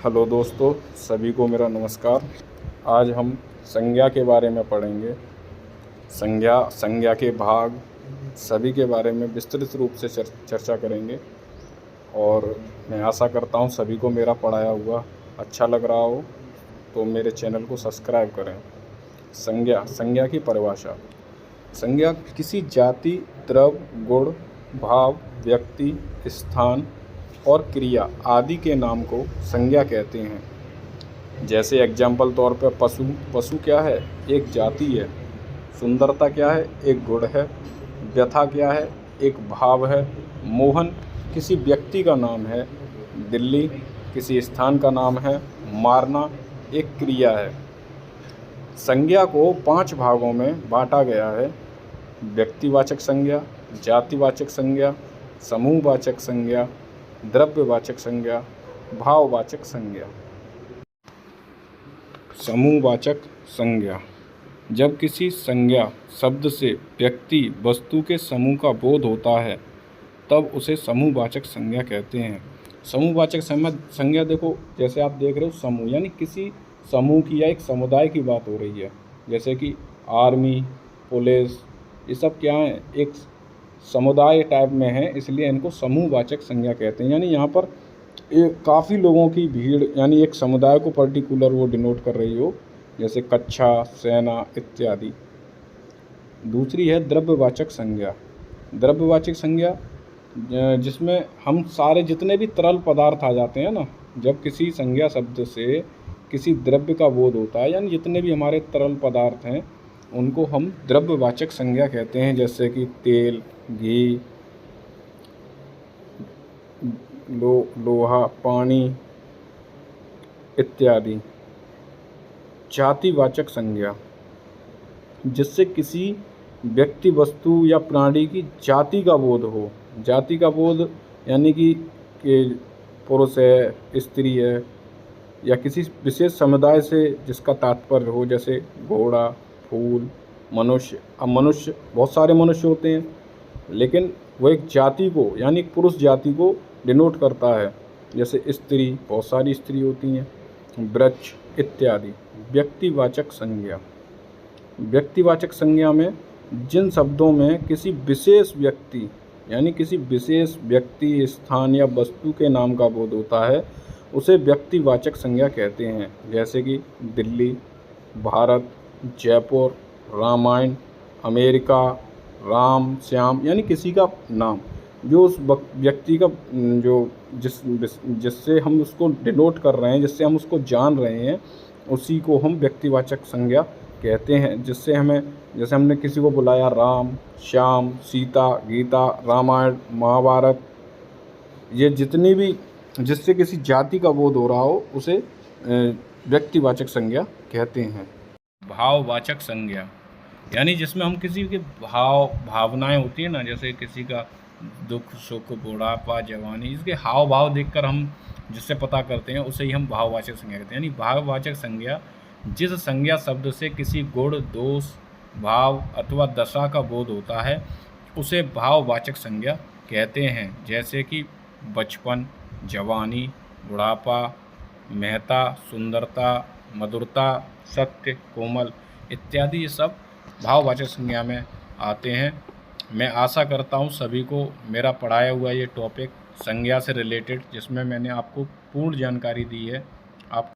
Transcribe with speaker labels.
Speaker 1: Hello दोस्तों, सभी को मेरा नमस्कार। आज हम संज्ञा के बारे में पढ़ेंगे। संज्ञा के भाग सभी के बारे में विस्तृत रूप से चर्चा करेंगे और मैं आशा करता हूँ सभी को मेरा पढ़ाया हुआ अच्छा लग रहा हो, तो मेरे चैनल को सब्सक्राइब करें। संज्ञा की परिभाषा। संज्ञा किसी जाति, द्रव्य, गुण, भाव, व्यक्ति, स्थान और क्रिया आदि के नाम को संज्ञा कहते हैं। जैसे एग्जाम्पल तौर पर पशु क्या है? एक जाति है। सुंदरता क्या है? एक गुण है। व्यथा क्या है? एक भाव है। मोहन किसी व्यक्ति का नाम है। दिल्ली किसी स्थान का नाम है। मारना एक क्रिया है। संज्ञा को 5 भागों में बांटा गया है: व्यक्तिवाचक संज्ञा, जातिवाचक संज्ञा, समूहवाचक संज्ञा, द्रव्यवाचक संज्ञा, भाववाचक संज्ञा। समूहवाचक संज्ञा। जब किसी संज्ञा शब्द से व्यक्ति वस्तु के समूह का बोध होता है तब उसे समूहवाचक संज्ञा कहते हैं। समूहवाचक संज्ञा देखो, जैसे आप देख रहे हो समूह, यानी किसी समूह की या एक समुदाय की बात हो रही है। जैसे कि आर्मी, पुलिस, ये सब क्या है? एक समुदाय टाइप में है, इसलिए इनको समूहवाचक संज्ञा कहते हैं। यानी यहाँ पर काफ़ी लोगों की भीड़, यानी एक समुदाय को पर्टिकुलर वो डिनोट कर रही हो, जैसे कक्षा, सेना इत्यादि। दूसरी है द्रव्यवाचक संज्ञा। द्रव्यवाचक संज्ञा जिसमें हम सारे जितने भी तरल पदार्थ आ जाते हैं ना, जब किसी संज्ञा शब्द से किसी द्रव्य का बोध होता है, यानी जितने भी हमारे तरल पदार्थ हैं उनको हम द्रव्यवाचक संज्ञा कहते हैं। जैसे कि तेल, घी, लोहा, पानी इत्यादि। जातिवाचक संज्ञा, जिससे किसी व्यक्ति, वस्तु या प्राणी की जाति का बोध हो। जाति का बोध यानी कि पुरुष है, स्त्री है, या किसी विशेष समुदाय से जिसका तात्पर्य हो, जैसे घोड़ा, फूल, मनुष्य। अब मनुष्य, बहुत सारे मनुष्य होते हैं, लेकिन वो एक जाति को, यानी पुरुष जाति को डिनोट करता है। जैसे स्त्री, बहुत सारी स्त्री होती हैं, वृक्ष इत्यादि। व्यक्तिवाचक संज्ञा। व्यक्तिवाचक संज्ञा में जिन शब्दों में किसी विशेष व्यक्ति, यानी किसी विशेष व्यक्ति, स्थान या वस्तु के नाम का बोध होता है उसे व्यक्तिवाचक संज्ञा कहते हैं। जैसे कि दिल्ली, भारत, जयपुर, रामायण, अमेरिका, राम, श्याम, यानी किसी का नाम जो उस व्यक्ति का, जो जिससे हम उसको डिनोट कर रहे हैं, जिससे हम उसको जान रहे हैं, उसी को हम व्यक्तिवाचक संज्ञा कहते हैं। जिससे हमें, जैसे हमने किसी को बुलाया राम, श्याम, सीता, गीता, रामायण, महाभारत, ये जितनी भी जिससे किसी जाति का बोध हो रहा हो उसे व्यक्तिवाचक संज्ञा कहते हैं। भाववाचक संज्ञा, यानी जिसमें हम किसी के भावनाएं होती है ना, जैसे किसी का दुख, सुख, बुढ़ापा, जवानी, इसके हाव भाव देखकर हम जिससे पता करते हैं उसे ही हम भाववाचक संज्ञा कहते हैं। यानी भाववाचक संज्ञा जिस संज्ञा शब्द से किसी गुण, दोष, भाव अथवा दशा का बोध होता है उसे भाववाचक संज्ञा कहते हैं। जैसे कि बचपन, जवानी, बुढ़ापा, महत्ता, सुंदरता, मधुरता, सत्य, कोमल इत्यादि, ये सब भाववाचक संज्ञा में आते हैं। मैं आशा करता हूँ सभी को मेरा पढ़ाया हुआ ये टॉपिक संज्ञा से रिलेटेड, जिसमें मैंने आपको पूर्ण जानकारी दी है, आप